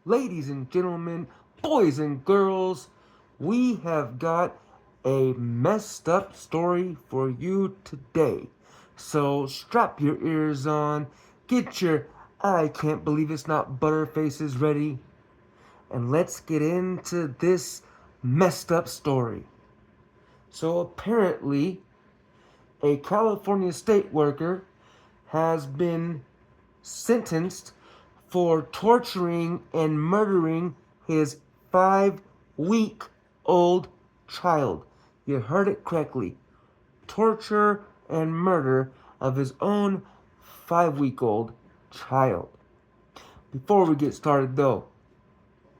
ladies and gentlemen, boys and girls, we have got a messed up story for you today. So strap your ears on, get your I can't believe it's not Butterfaces ready, and let's get into this messed up story. So apparently, a California state worker has been sentenced for torturing and murdering his 5 week old child. You heard it correctly. Torture and murder of his own 5 week old child. Before we get started though,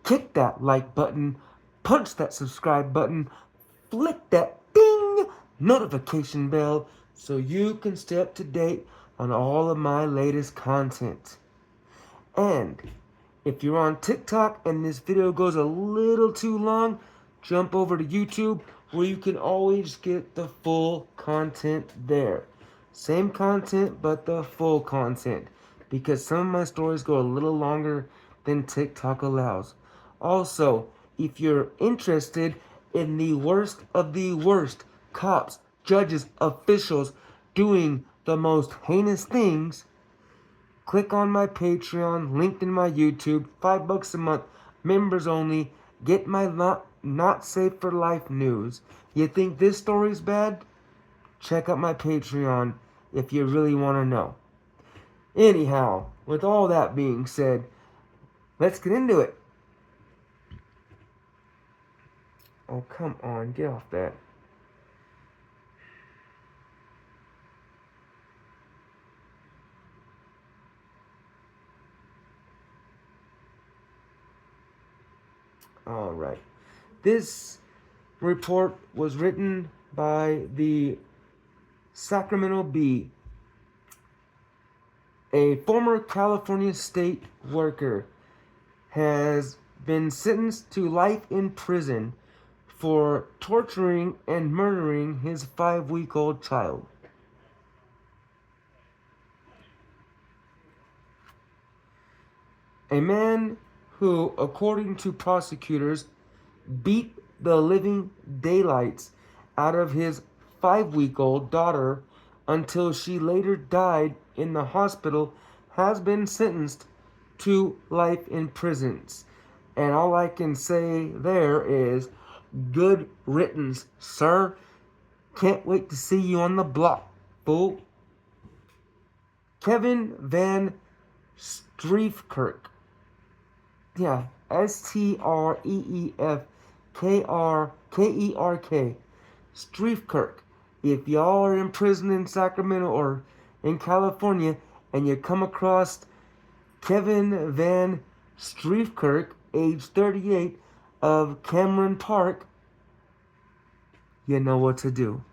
click that like button, punch that subscribe button, flick that ding notification bell so you can stay up to date on all of my latest content. And if you're on TikTok and this video goes a little too long, jump over to YouTube where you can always get the full content there. Same content, but the full content. Because some of my stories go a little longer than TikTok allows. Also, if you're interested in the worst of the worst cops, judges, officials doing the most heinous things, click on my Patreon, linked in my YouTube, $5 a month, members only. Get my not safe for life news. You think this story's bad? Check out my Patreon if you really want to know. Anyhow, with all that being said, let's get into it. Oh, come on, get off that. Alright. This report was written by the Sacramento Bee. A former California state worker has been sentenced to life in prison for torturing and murdering his 5 week old child. A man who, according to prosecutors, beat the living daylights out of his 5 week old daughter until she later died in the hospital has been sentenced to life in prison. And all I can say there is good riddance, sir. Can't wait to see you on the block, fool. Kevin Van Streefkerk. Yeah, Streefkerk. Streefkerk. If y'all are in prison in Sacramento or in California and you come across Kevin Van Streefkerk, age 38, of Cameron Park, you know what to do.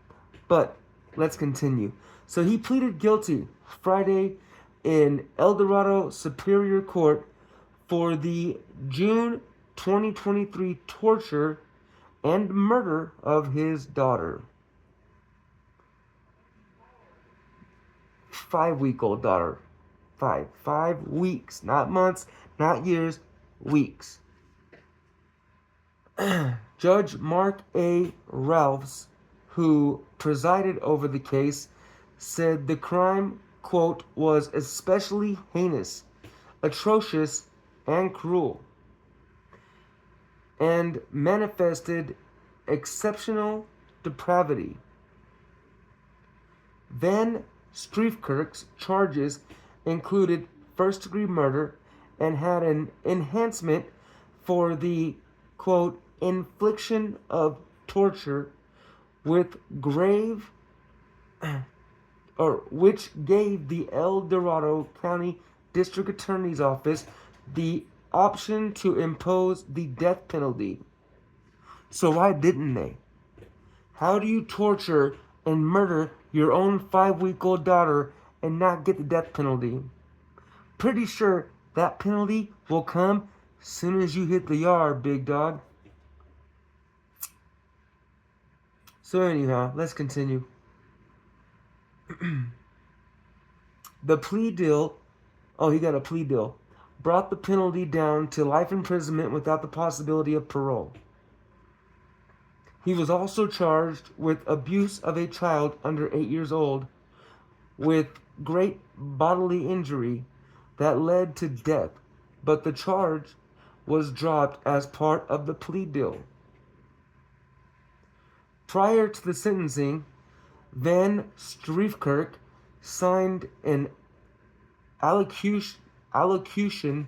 But let's continue. So he pleaded guilty Friday in El Dorado Superior Court for the June 2023 torture and murder of his daughter. 5 week old daughter. 5 weeks, not months, not years, weeks. Judge Mark A. Ralphs, who presided over the case, said the crime, quote, was especially heinous, atrocious, and cruel, and manifested exceptional depravity. Van Streefkerk's charges included first-degree murder and had an enhancement for the, quote, infliction of torture with grave, or which gave the El Dorado County District Attorney's Office the option to impose the death penalty. So why didn't they? How do you torture and murder your own 5 week old daughter and not get the death penalty? Pretty sure that penalty will come soon as you hit the yard, big dog. So anyhow, let's continue. The plea deal. Oh, he got a plea deal. brought the penalty down to life imprisonment without the possibility of parole. He was also charged with abuse of a child under 8 years old with great bodily injury that led to death, but the charge was dropped as part of the plea deal. Prior to the sentencing, Van Streefkerk signed an allocution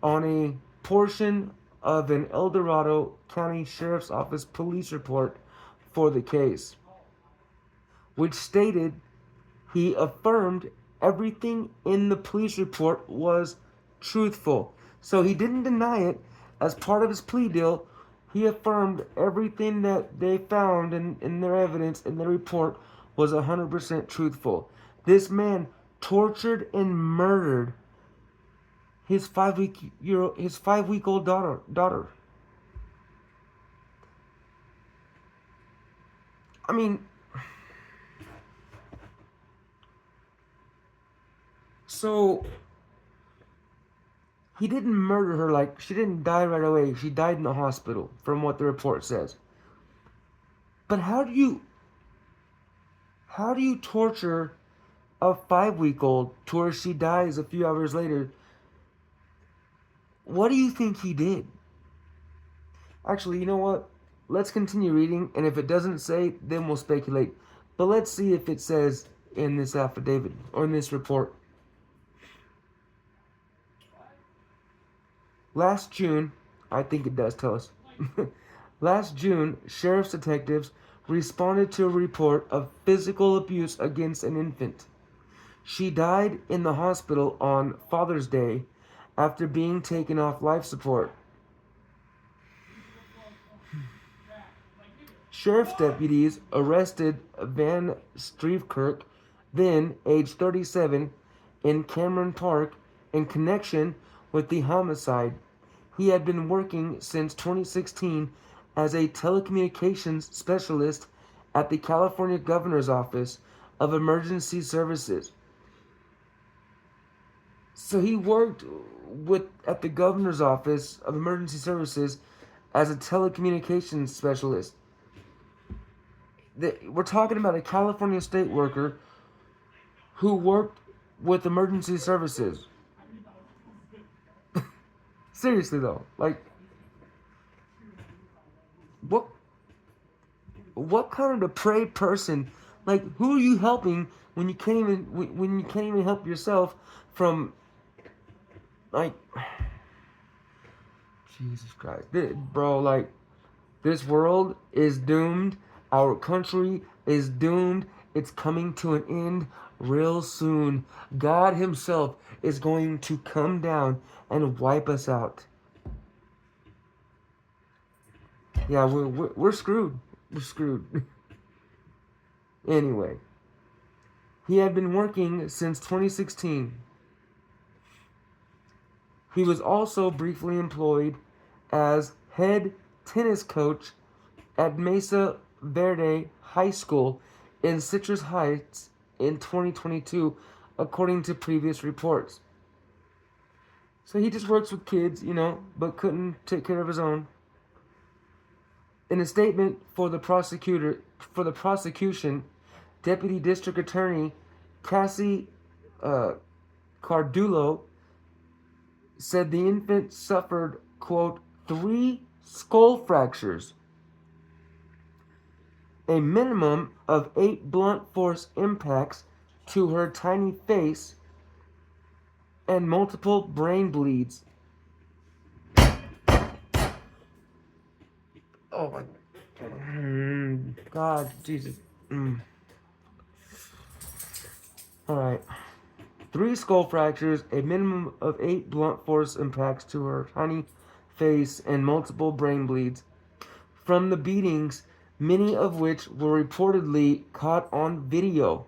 on a portion of an El Dorado County Sheriff's Office police report for the case, which stated he affirmed everything in the police report was truthful. So he didn't deny it. As part of his plea deal, he affirmed everything that they found in their evidence in their report was 100% truthful. This man tortured and murdered his 5-week-old daughter. I mean, so he didn't murder her, like, she didn't die right away. She died in the hospital, from what the report says. But how do you torture a 5-week-old to where she dies a few hours later? What do you think he did? Actually, you know what? Let's continue reading, and if it doesn't say, then we'll speculate. But let's see if it says in this affidavit, or in this report. Last June, I think it does tell us. Last June, sheriff's detectives responded to a report of physical abuse against an infant. She died in the hospital on Father's Day after being taken off life support. Sheriff's deputies arrested Van Streefkerk, then age 37, in Cameron Park in connection with the homicide. He had been working since 2016 as a telecommunications specialist at the California Governor's Office of Emergency Services. So he worked at the Governor's Office of Emergency Services as a telecommunications specialist. We're talking about a California state worker who worked with emergency services. Seriously though, like, what kind of depraved person, like, who are you helping when you can't even help yourself from, like, Jesus Christ, bro, like, this world is doomed. Our country is doomed. It's coming to an end real soon. God himself is going to come down and wipe us out. Yeah, we're screwed. We're screwed. Anyway, he had been working since 2016. He was also briefly employed as head tennis coach at Mesa Verde High School in Citrus Heights in 2022, according to previous reports. So he just works with kids, but couldn't take care of his own. In a statement for the prosecution, Deputy District Attorney Cassie Cardullo said the infant suffered, quote, 3 skull fractures, a minimum of 8 blunt force impacts to her tiny face, and multiple brain bleeds. Oh my God, Jesus. Alright. 3 skull fractures, a minimum of 8 blunt force impacts to her tiny face, and multiple brain bleeds from the beatings, many of which were reportedly caught on video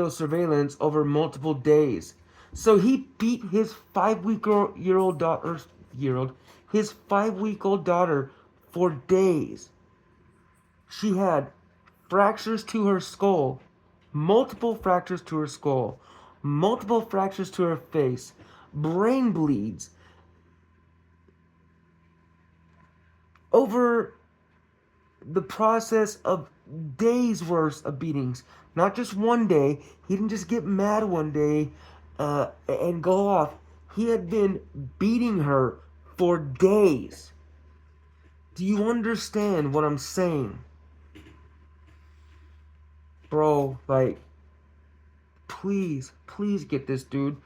surveillance over multiple days. So he beat his 5-week-old daughter for days. She had fractures to her skull, multiple fractures to her skull, multiple fractures to her face, brain bleeds over the process of days worth of beatings. Not just one day. He didn't just get mad one day and go off. He had been beating her for days. Do you understand what I'm saying? Bro, like, please get this dude.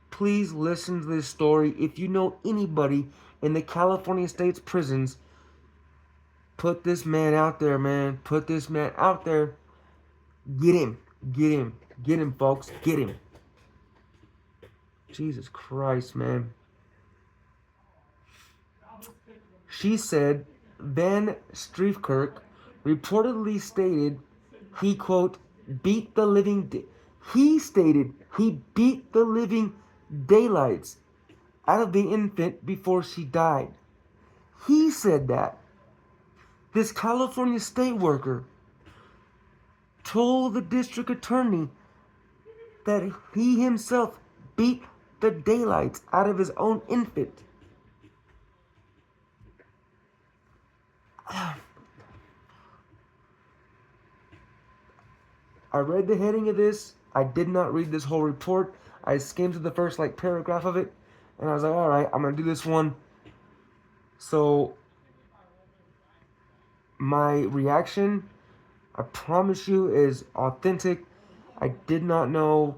Please listen to this story. If you know anybody in the California State's prisons, put this man out there, man. Put this man out there. Get him. Get him. Get him, folks. Get him. Jesus Christ, man. She said Van Streefkerk reportedly stated he, quote, beat the living... He stated he beat the living daylights out of the infant before she died. He said that. This California state worker told the district attorney that he himself beat the daylights out of his own infant. I read the heading of this. I did not read this whole report. I skimmed through the first paragraph of it, and I was like, all right, I'm gonna do this one. So my reaction, I promise you, is authentic. I did not know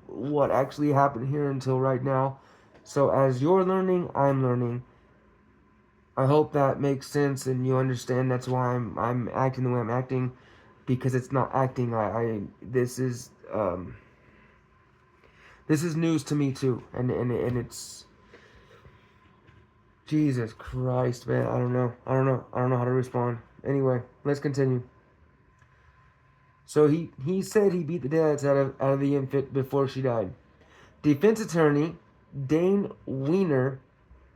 what actually happened here until right now. So as you're learning, I'm learning. I hope that makes sense and you understand. That's why I'm acting the way I'm acting, because it's not acting. This is news to me too, and it's Jesus Christ, man. I don't know how to respond. Anyway, let's continue. So he said he beat the daylights out of the infant before she died. Defense attorney Dane Weiner,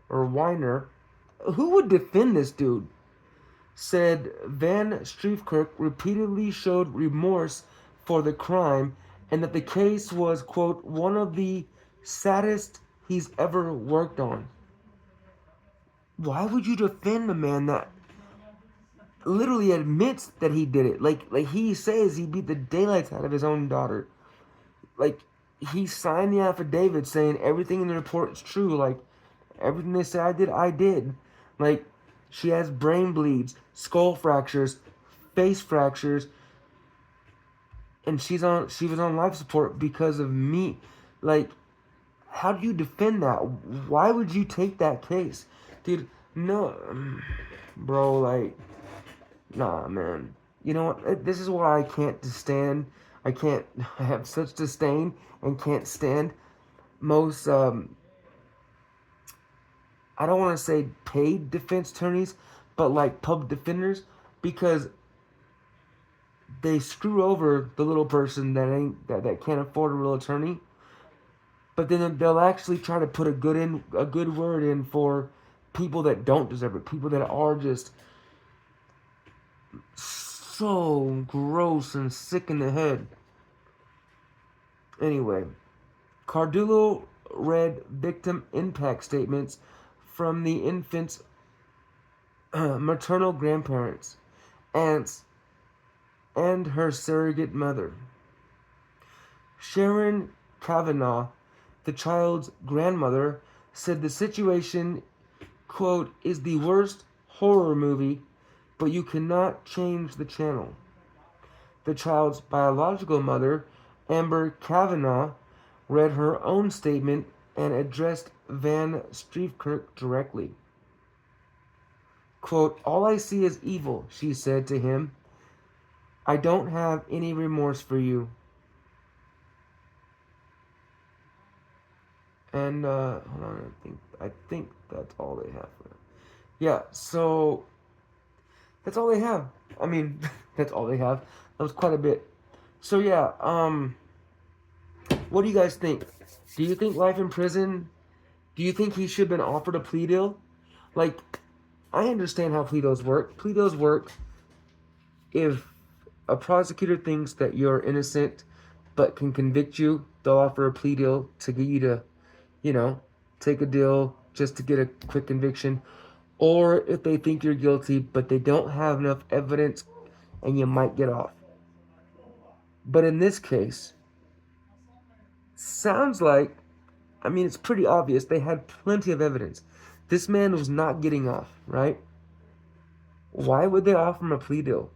who would defend this dude, said Van Streefkerk repeatedly showed remorse for the crime and that the case was, quote, one of the saddest he's ever worked on. Why would you defend a man that literally admits that he did it? Like he says he beat the daylights out of his own daughter. Like, he signed the affidavit saying everything in the report is true. Like, everything they say I did. Like, she has brain bleeds, skull fractures, face fractures, and she was on life support because of me. Like, how do you defend that? Why would you take that case? Dude, no, bro, like, nah, man. You know what? This is why I can't stand. I have such disdain and can't stand most, I don't want to say paid defense attorneys, but like public defenders, because they screw over the little person that can't afford a real attorney. But then they'll actually try to put a good word in for people that don't deserve it, people that are just so gross and sick in the head. Anyway, Cardullo read victim impact statements from the infant's maternal grandparents, aunts, and her surrogate mother. Sharon Kavanaugh, the child's grandmother, said the situation, quote, is the worst horror movie, but you cannot change the channel. The child's biological mother, Amber Kavanaugh, read her own statement and addressed Van Streefkerk directly. Quote, all I see is evil, she said to him. I don't have any remorse for you. And, hold on, I think that's all they have. Yeah, so, that's all they have. I mean, that's all they have. That was quite a bit. So, yeah, what do you guys think? Do you think life in prison? Do you think he should have been offered a plea deal? Like, I understand how plea deals work. Plea deals work if a prosecutor thinks that you're innocent but can convict you. They'll offer a plea deal to get you to you know, take a deal just to get a quick conviction, or if they think you're guilty but they don't have enough evidence and you might get off. But in this case, sounds like, I mean, it's pretty obvious they had plenty of evidence. This man was not getting off, right? Why would they offer him a plea deal?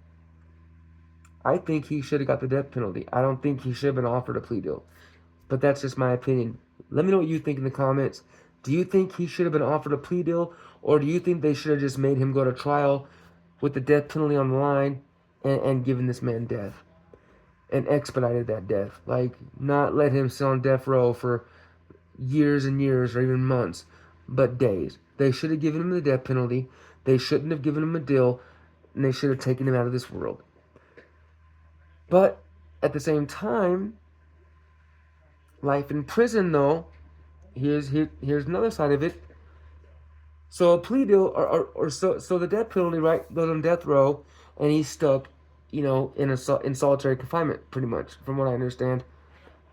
I think he should have got the death penalty. I don't think he should have been offered a plea deal. But that's just my opinion. Let me know what you think in the comments. Do you think he should have been offered a plea deal? Or do you think they should have just made him go to trial with the death penalty on the line and given this man death? And expedited that death. Like, not let him sit on death row for years and years or even months, but days. They should have given him the death penalty. They shouldn't have given him a deal. And they should have taken him out of this world. But at the same time, life in prison, though, here's another side of it. So a plea deal, or so the death penalty, right, goes on death row, and he's stuck, in solitary confinement, pretty much, from what I understand,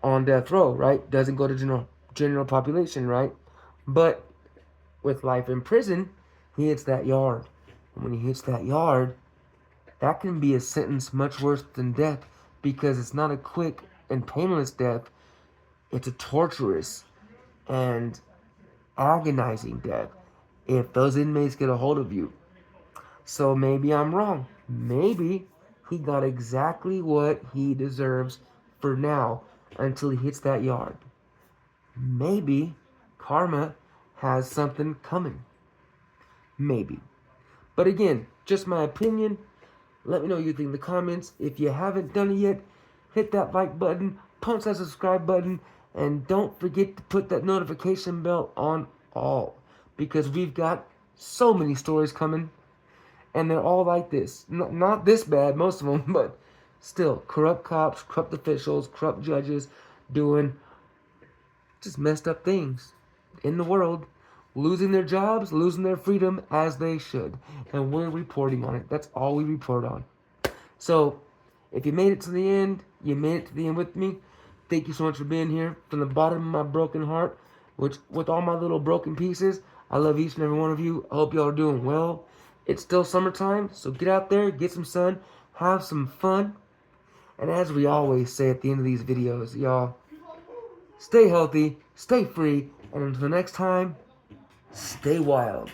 on death row, right? Doesn't go to general population, right? But with life in prison, he hits that yard. And when he hits that yard, that can be a sentence much worse than death, because it's not a quick and painless death. It's a torturous and agonizing death if those inmates get a hold of you. So maybe I'm wrong. Maybe he got exactly what he deserves for now until he hits that yard. Maybe karma has something coming. Maybe. But again, just my opinion. Let me know what you think in the comments. If you haven't done it yet, hit that like button, punch that subscribe button, and don't forget to put that notification bell on all, because we've got so many stories coming, and they're all like this. Not this bad, most of them, but still, corrupt cops, corrupt officials, corrupt judges doing just messed up things in the world, losing their jobs, losing their freedom, as they should. And we're reporting on it. That's all we report on. So, if you made it to the end, you made it to the end with me. Thank you so much for being here. From the bottom of my broken heart, which with all my little broken pieces, I love each and every one of you. I hope y'all are doing well. It's still summertime, so get out there, get some sun, have some fun. And as we always say at the end of these videos, y'all, stay healthy, stay free, and until next time, stay wild.